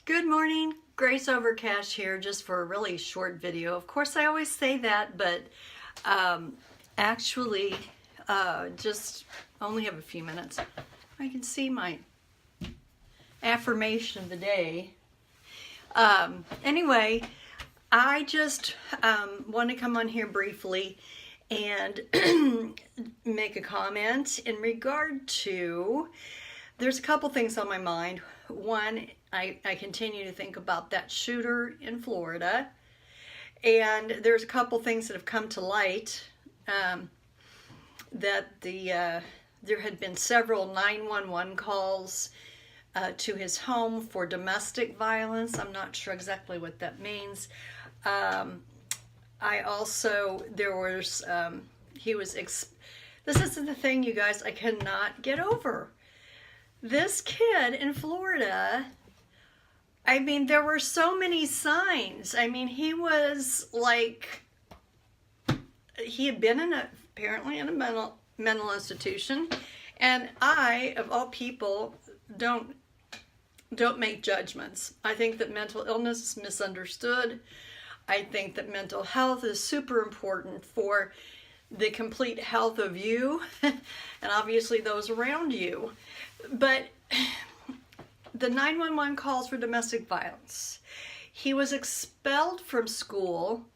Good morning, Grace Overcash here, just for a really short video. Of course, I always say that, but actually, just only have a few minutes. I can see my affirmation of the day. Anyway, I just want to come on here briefly and make a comment in regard to, there's a couple things on my mind. One, I continue to think about that shooter in Florida, and there's a couple things that have come to light, that there had been several 911 calls to his home for domestic violence. I'm not sure exactly what that means. I also, there was, this is the thing, you guys, I cannot get over. This kid in Florida, I mean, there were so many signs. I mean, he was like, he had been apparently in a mental institution, and I, of all people, don't make judgments. I think that mental illness is misunderstood. I think that mental health is super important for the complete health of you and obviously those around you. But the 911 calls for domestic violence. He was expelled from school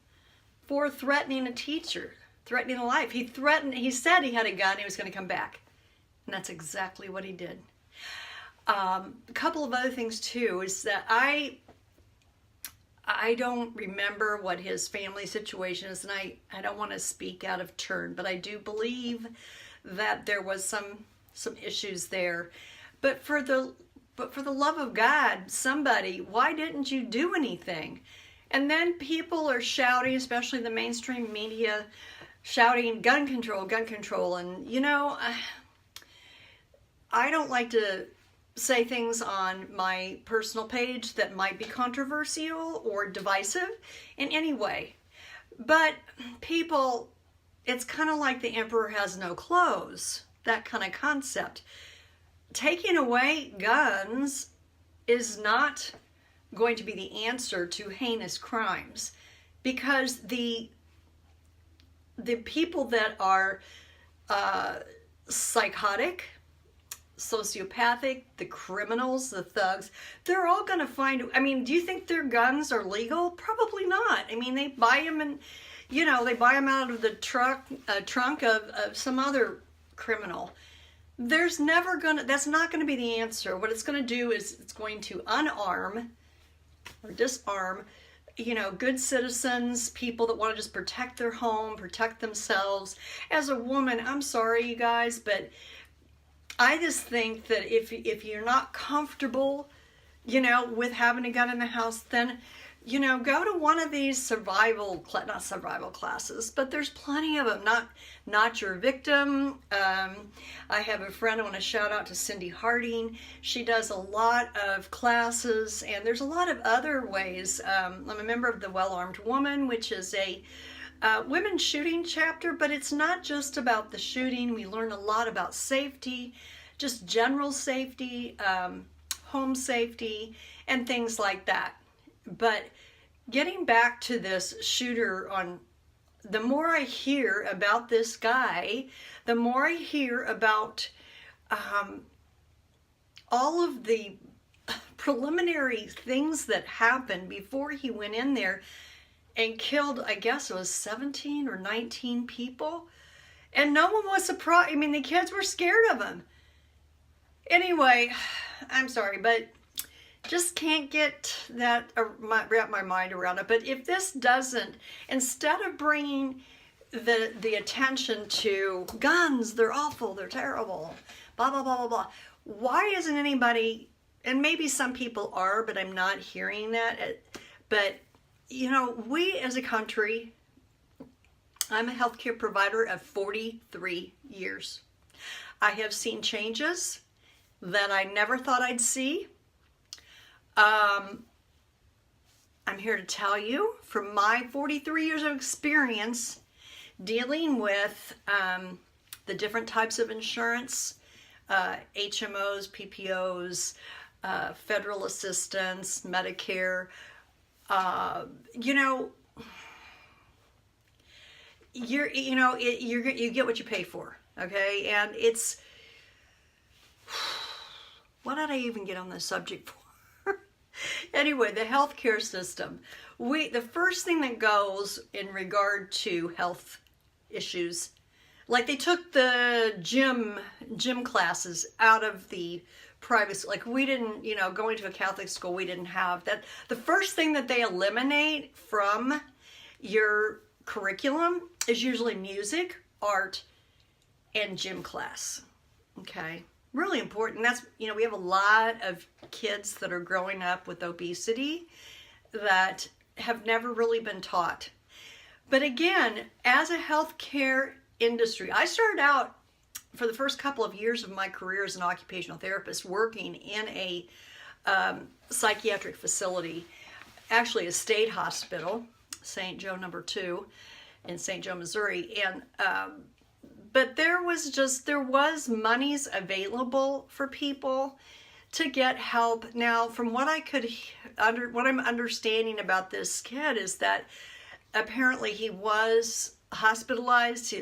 for threatening a teacher, threatening a life. He said he had a gun, he was going to come back. And that's exactly what he did. A couple of other things too is that I don't remember what his family situation is, and I don't want to speak out of turn, but I do believe that there was some issues there. But for the love of God, somebody, why didn't you do anything? And then people are shouting, especially the mainstream media, shouting gun control, and you know, I don't like to say things on my personal page that might be controversial or divisive in any way. But people, it's kind of like the emperor has no clothes, that kind of concept. Taking away guns is not going to be the answer to heinous crimes, because the people that are psychotic, sociopathic, the criminals, the thugs, they're all going to find, I mean, do you think their guns are legal? Probably not. I mean, they buy them and, you know, they buy them out of the trunk of some other criminal. That's not going to be the answer. What it's going to do is it's going to unarm or disarm, you know, good citizens, people that want to just protect their home, protect themselves. As a woman, I'm sorry, you guys, but I just think that if you're not comfortable, you know, with having a gun in the house, then, you know, go to one of these not survival classes, but there's plenty of them. Not Your Victim. I have a friend, I want to shout out to Cindy Harding. She does a lot of classes, and there's a lot of other ways. I'm a member of the Well Armed Woman, which is a women's shooting chapter, but it's not just about the shooting. We learn a lot about safety, just general safety, home safety, and things like that. But getting back to this shooter, the more I hear about this guy, the more I hear about all of the preliminary things that happened before he went in there and killed, I guess it was 17 or 19 people. And no one was surprised. I mean, the kids were scared of him. Anyway, I'm sorry, but just can't get that, wrap my mind around it. But if this doesn't, instead of bringing the attention to guns, they're awful, they're terrible, blah, blah, blah, blah, blah. Why isn't anybody, and maybe some people are, but I'm not hearing that. But, you know, we as a country, I'm a healthcare provider of 43 years. I have seen changes that I never thought I'd see. I'm here to tell you, from my 43 years of experience dealing with the different types of insurance, HMOs, PPOs, federal assistance, Medicare. You get what you pay for, okay? And it's, what did I even get on this subject for? Anyway, the healthcare system. The first thing that goes in regard to health issues, like they took the gym classes out of the private, like we didn't, going to a Catholic school, we didn't have that. The first thing that they eliminate from your curriculum is usually music, art, and gym class. Okay, really important. That's, we have a lot of kids that are growing up with obesity that have never really been taught. But again, as a healthcare industry, I started out for the first couple of years of my career as an occupational therapist working in a psychiatric facility, actually a state hospital, St. Joe No. 2 in St. Joe, Missouri. And but there was monies available for people to get help. Now, from what what I'm understanding about this kid is that apparently he was hospitalized.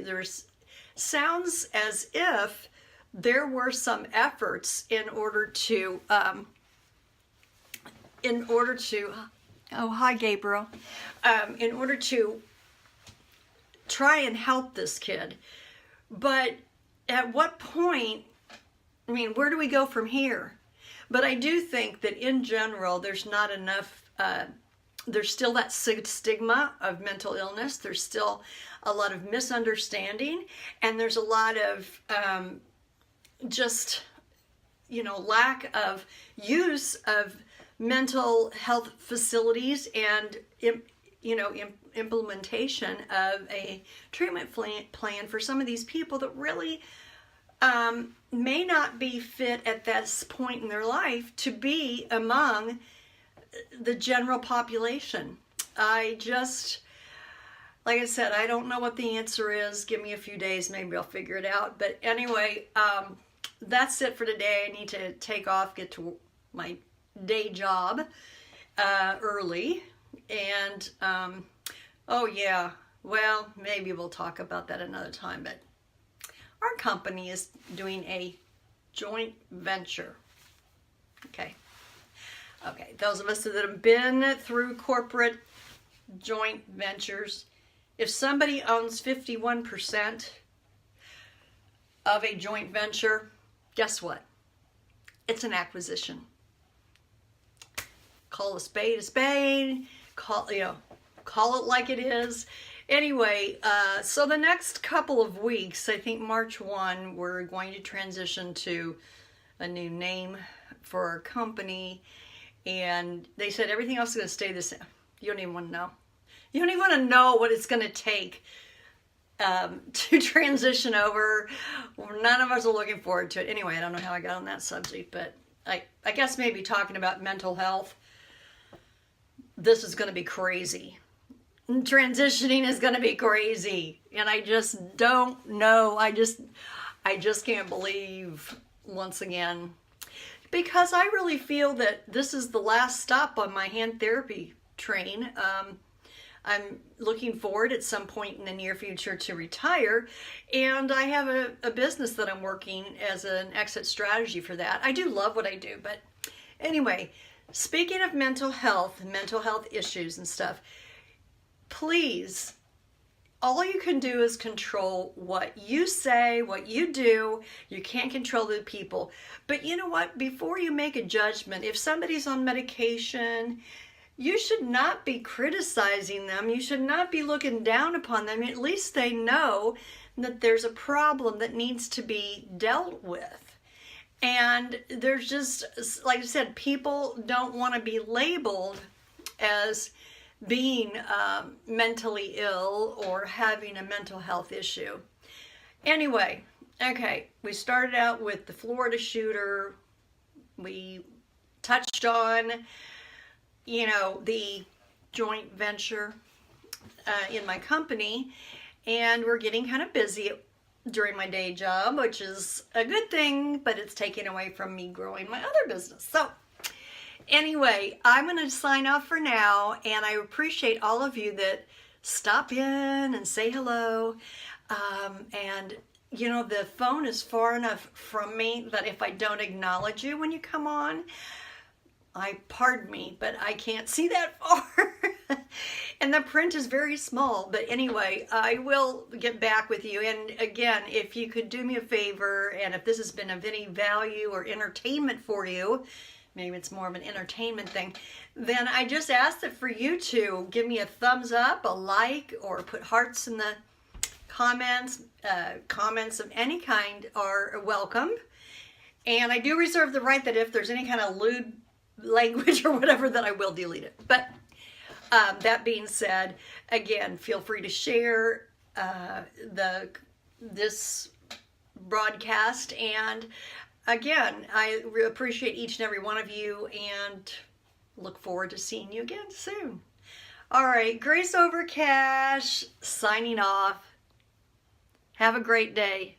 Sounds as if there were some efforts in order to oh, hi, Gabriel, in order to try and help this kid. But at what point, where do we go from here? But I do think that in general, there's not enough, there's still that stigma of mental illness. There's still a lot of misunderstanding, and there's a lot of lack of use of mental health facilities and implementation of a treatment plan for some of these people that really may not be fit at this point in their life to be among the general population. Like I said, I don't know what the answer is. Give me a few days, maybe I'll figure it out. But anyway, that's it for today. I need to take off, get to my day job early. And, oh yeah, well, maybe we'll talk about that another time. But our company is doing a joint venture. Okay, those of us that have been through corporate joint ventures, if somebody owns 51% of a joint venture, guess what? It's an acquisition. Call a spade, call it like it is. Anyway, so the next couple of weeks, I think March 1, we're going to transition to a new name for our company. And they said everything else is going to stay the same. You don't even want to know. You don't even want to know what it's going to take to transition over. None of us are looking forward to it. Anyway, I don't know how I got on that subject, but I guess maybe talking about mental health, this is going to be crazy. Transitioning is going to be crazy. And I just don't know. I just can't believe, once again, because I really feel that this is the last stop on my hand therapy train. I'm looking forward at some point in the near future to retire, and I have a business that I'm working as an exit strategy for that. I do love what I do, but anyway, speaking of mental health issues and stuff, please, all you can do is control what you say, what you do. You can't control the people. But you know what? Before you make a judgment, if somebody's on medication, you should not be criticizing them. You should not be looking down upon them. At least they know that there's a problem that needs to be dealt with. And there's just, like I said, people don't want to be labeled as being mentally ill or having a mental health issue. Anyway, okay, we started out with the Florida shooter. We touched on, the joint venture in my company, and we're getting kind of busy during my day job, which is a good thing, but it's taken away from me growing my other business. So Anyway, I'm going to sign off for now, and I appreciate all of you that stop in and say hello. And you know, the phone is far enough from me that if I don't acknowledge you when you come on, pardon me, but I can't see that far. And the print is very small. But anyway, I will get back with you. And again, if you could do me a favor, and if this has been of any value or entertainment for you, maybe it's more of an entertainment thing, then I just ask that for you to give me a thumbs up, a like, or put hearts in the comments. Comments of any kind are welcome. And I do reserve the right that if there's any kind of lewd language or whatever, that I will delete it. But that being said, again, feel free to share this broadcast. And again, I appreciate each and every one of you, and look forward to seeing you again soon. All right, Grace Over Cash signing off. Have a great day.